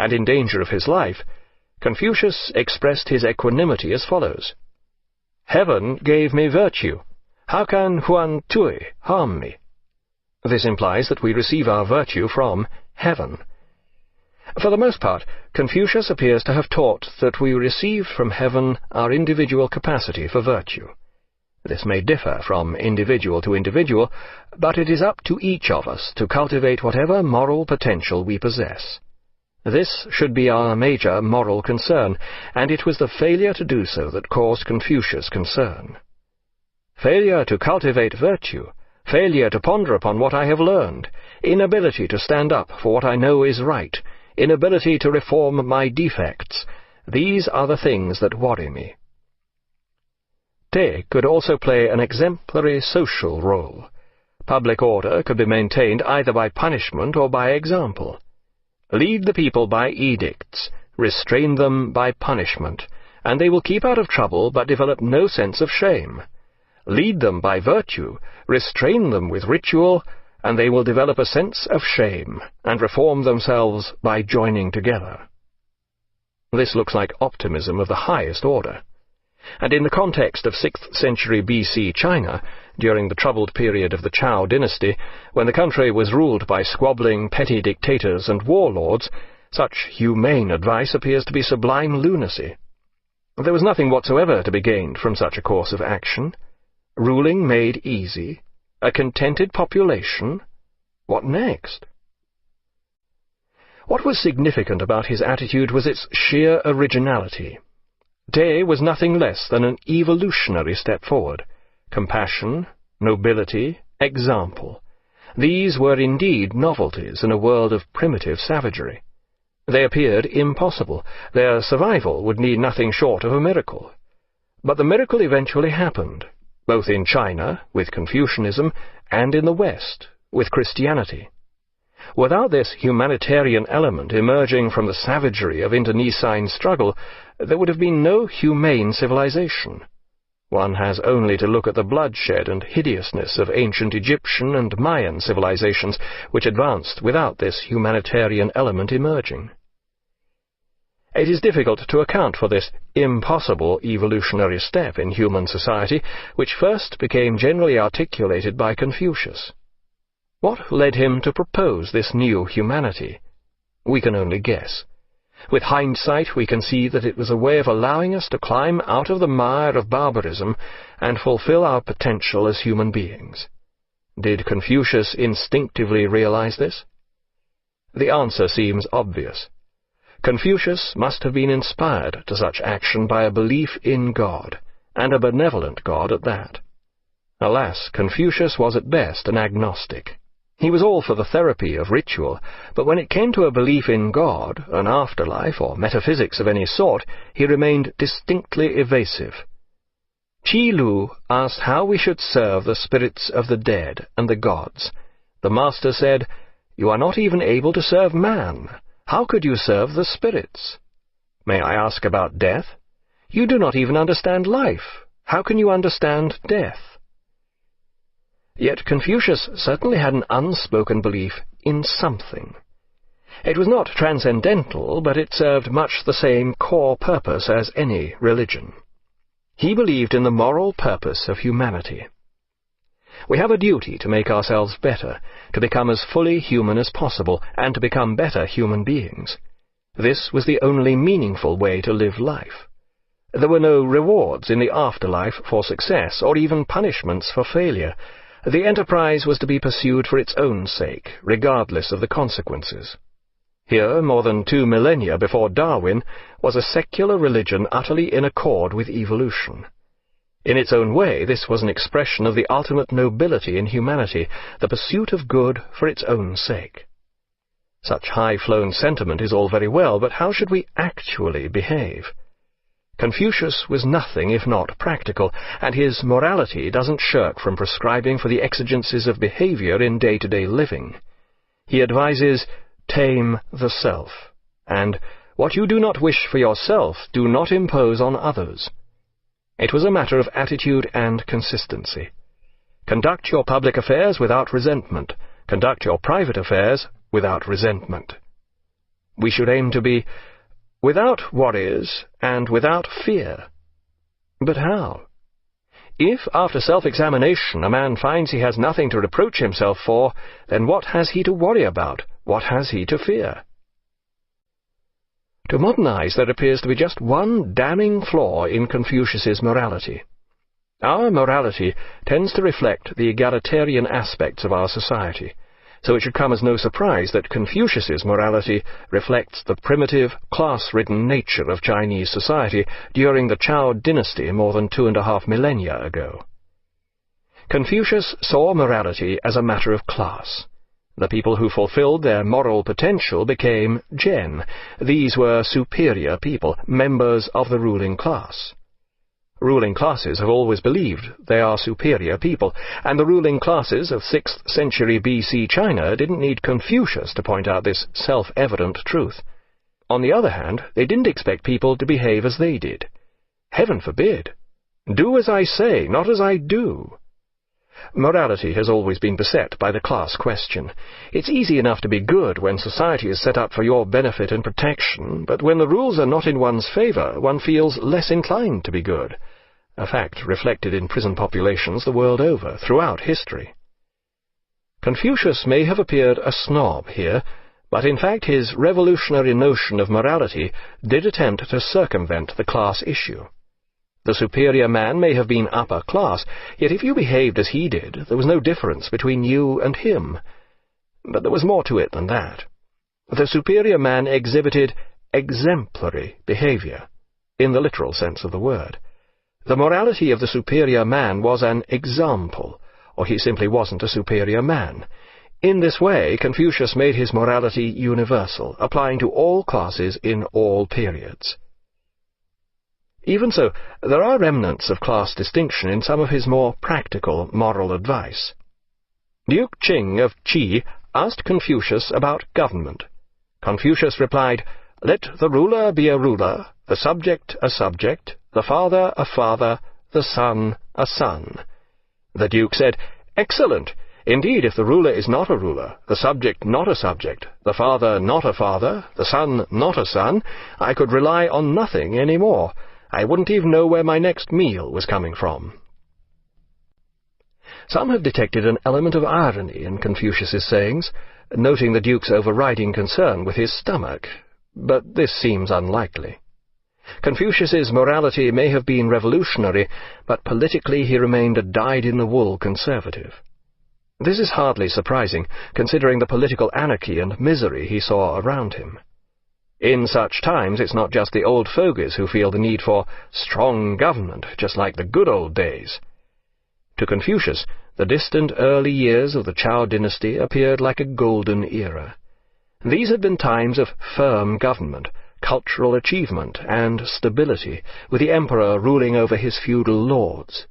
and in danger of his life, Confucius expressed his equanimity as follows: "Heaven gave me virtue. How can Huan Tui harm me?" This implies that we receive our virtue from heaven. For the most part, Confucius appears to have taught that we receive from heaven our individual capacity for virtue. This may differ from individual to individual, but it is up to each of us to cultivate whatever moral potential we possess. This should be our major moral concern, and it was the failure to do so that caused Confucius concern. Failure to cultivate virtue, failure to ponder upon what I have learned, inability to stand up for what I know is right, inability to reform my defects, these are the things that worry me. Te could also play an exemplary social role. Public order could be maintained either by punishment or by example. Lead the people by edicts, restrain them by punishment, and they will keep out of trouble but develop no sense of shame. Lead them by virtue, restrain them with ritual, and they will develop a sense of shame, and reform themselves by joining together. This looks like optimism of the highest order. And in the context of 6th century BC China, during the troubled period of the Zhou dynasty, when the country was ruled by squabbling petty dictators and warlords, such humane advice appears to be sublime lunacy. There was nothing whatsoever to be gained from such a course of action. Ruling made easy, a contented population. What next? What was significant about his attitude was its sheer originality. Te was nothing less than an evolutionary step forward. Compassion, nobility, example. These were indeed novelties in a world of primitive savagery. They appeared impossible. Their survival would need nothing short of a miracle. But the miracle eventually happened, both in China, with Confucianism, and in the West, with Christianity. Without this humanitarian element emerging from the savagery of internecine struggle, there would have been no humane civilization. One has only to look at the bloodshed and hideousness of ancient Egyptian and Mayan civilizations, which advanced without this humanitarian element emerging. It is difficult to account for this impossible evolutionary step in human society, which first became generally articulated by Confucius. What led him to propose this new humanity? We can only guess. With hindsight, we can see that it was a way of allowing us to climb out of the mire of barbarism and fulfill our potential as human beings. Did Confucius instinctively realize this? The answer seems obvious. Confucius must have been inspired to such action by a belief in God, and a benevolent God at that. Alas, Confucius was at best an agnostic. He was all for the therapy of ritual, but when it came to a belief in God, an afterlife, or metaphysics of any sort, he remained distinctly evasive. Qi Lu asked how we should serve the spirits of the dead and the gods. The master said, "You are not even able to serve man. How could you serve the spirits? May I ask about death? You do not even understand life. How can you understand death?" Yet Confucius certainly had an unspoken belief in something. It was not transcendental, but it served much the same core purpose as any religion. He believed in the moral purpose of humanity. We have a duty to make ourselves better, to become as fully human as possible, and to become better human beings. This was the only meaningful way to live life. There were no rewards in the afterlife for success, or even punishments for failure. The enterprise was to be pursued for its own sake, regardless of the consequences. Here, more than 2 millennia before Darwin, was a secular religion utterly in accord with evolution. In its own way, this was an expression of the ultimate nobility in humanity, the pursuit of good for its own sake. Such high-flown sentiment is all very well, but how should we actually behave? Confucius was nothing if not practical, and his morality doesn't shirk from prescribing for the exigencies of behavior in day-to-day living. He advises, "Tame the self," and "What you do not wish for yourself, do not impose on others." It was a matter of attitude and consistency. Conduct your public affairs without resentment. Conduct your private affairs without resentment. We should aim to be without worries and without fear. But how? If, after self-examination, a man finds he has nothing to reproach himself for, then what has he to worry about? What has he to fear? To modern eyes, there appears to be just one damning flaw in Confucius's morality. Our morality tends to reflect the egalitarian aspects of our society, so it should come as no surprise that Confucius's morality reflects the primitive, class-ridden nature of Chinese society during the Zhou dynasty more than 2.5 millennia ago. Confucius saw morality as a matter of class. The people who fulfilled their moral potential became Zhen. These were superior people, members of the ruling class. Ruling classes have always believed they are superior people, and the ruling classes of 6th century BC China didn't need Confucius to point out this self-evident truth. On the other hand, they didn't expect people to behave as they did. Heaven forbid! Do as I say, not as I do. Morality has always been beset by the class question. It's easy enough to be good when society is set up for your benefit and protection, but when the rules are not in one's favour, one feels less inclined to be good, a fact reflected in prison populations the world over, throughout history. Confucius may have appeared a snob here, but in fact his revolutionary notion of morality did attempt to circumvent the class issue. The superior man may have been upper class, yet if you behaved as he did, there was no difference between you and him. But there was more to it than that. The superior man exhibited exemplary behaviour, in the literal sense of the word. The morality of the superior man was an example, or he simply wasn't a superior man. In this way, Confucius made his morality universal, applying to all classes in all periods. Even so, there are remnants of class distinction in some of his more practical moral advice. Duke Qing of Qi asked Confucius about government. Confucius replied, "Let the ruler be a ruler, the subject a subject, the father a father, the son a son." The Duke said, "Excellent! Indeed, if the ruler is not a ruler, the subject not a subject, the father not a father, the son not a son, I could rely on nothing any more. I wouldn't even know where my next meal was coming from." Some have detected an element of irony in Confucius's sayings, noting the Duke's overriding concern with his stomach, but this seems unlikely. Confucius's morality may have been revolutionary, but politically he remained a dyed-in-the-wool conservative. This is hardly surprising, considering the political anarchy and misery he saw around him. In such times, it's not just the old fogies who feel the need for strong government, just like the good old days. To Confucius, the distant early years of the Zhou dynasty appeared like a golden era. These had been times of firm government, cultural achievement, and stability, with the emperor ruling over his feudal lords.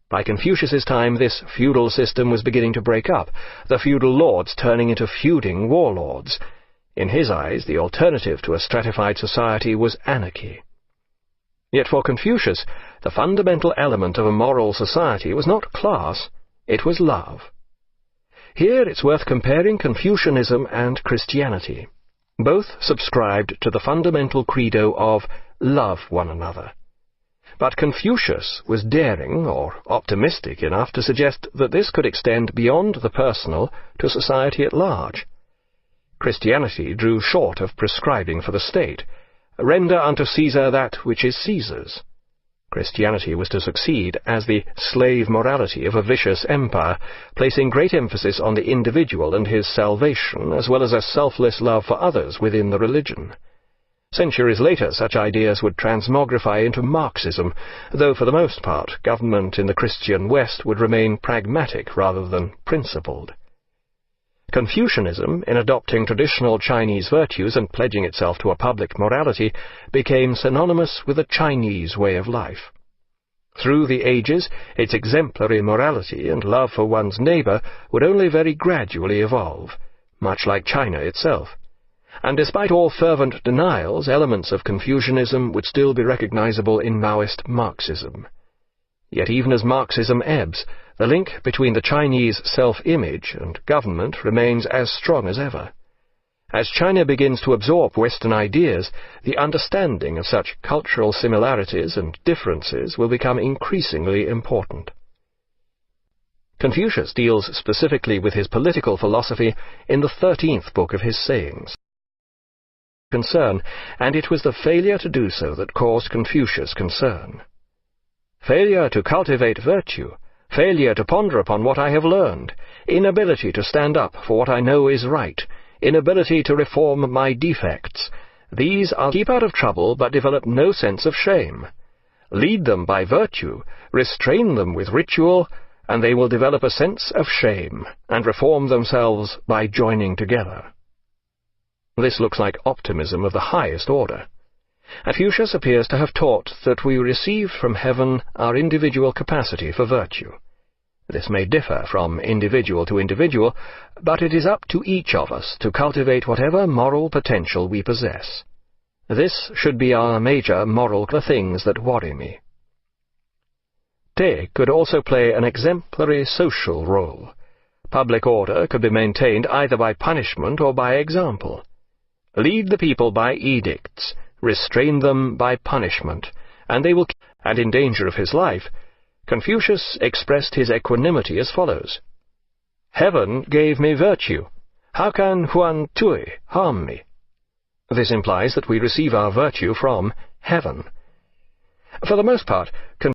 By Confucius's time, this feudal system was beginning to break up, the feudal lords turning into feuding warlords. In his eyes, the alternative to a stratified society was anarchy. Yet for Confucius, the fundamental element of a moral society was not class, it was love. Here it's worth comparing Confucianism and Christianity. Both subscribed to the fundamental credo of love one another. But Confucius was daring, or optimistic enough, to suggest that this could extend beyond the personal to society at large. Christianity drew short of prescribing for the state. Render unto Caesar that which is Caesar's. Christianity was to succeed as the slave morality of a vicious empire, placing great emphasis on the individual and his salvation, as well as a selfless love for others within the religion. Centuries later, such ideas would transmogrify into Marxism, though for the most part government in the Christian West would remain pragmatic rather than principled. Confucianism, in adopting traditional Chinese virtues and pledging itself to a public morality, became synonymous with a Chinese way of life. Through the ages, its exemplary morality and love for one's neighbour would only very gradually evolve, much like China itself. And despite all fervent denials, elements of Confucianism would still be recognizable in Maoist Marxism. Yet even as Marxism ebbs, the link between the Chinese self-image and government remains as strong as ever. As China begins to absorb Western ideas, the understanding of such cultural similarities and differences will become increasingly important. Confucius deals specifically with his political philosophy in the 13th book of his sayings. Concern, and it was the failure to do so that caused Confucius concern. Failure to cultivate virtue, failure to ponder upon what I have learned, inability to stand up for what I know is right, inability to reform my defects, these are keep out of trouble but develop no sense of shame. Lead them by virtue, restrain them with ritual, and they will develop a sense of shame, and reform themselves by joining together. This looks like optimism of the highest order. Confucius appears to have taught that we receive from heaven our individual capacity for virtue. This may differ from individual to individual, but it is up to each of us to cultivate whatever moral potential we possess. This should be our major moral things that worry me. Te could also play an exemplary social role. Public order could be maintained either by punishment or by example. Lead the people by edicts, restrain them by punishment, and they will. And in danger of his life, Confucius expressed his equanimity as follows: "Heaven gave me virtue. How can Huan Tui harm me?" This implies that we receive our virtue from heaven. For the most part,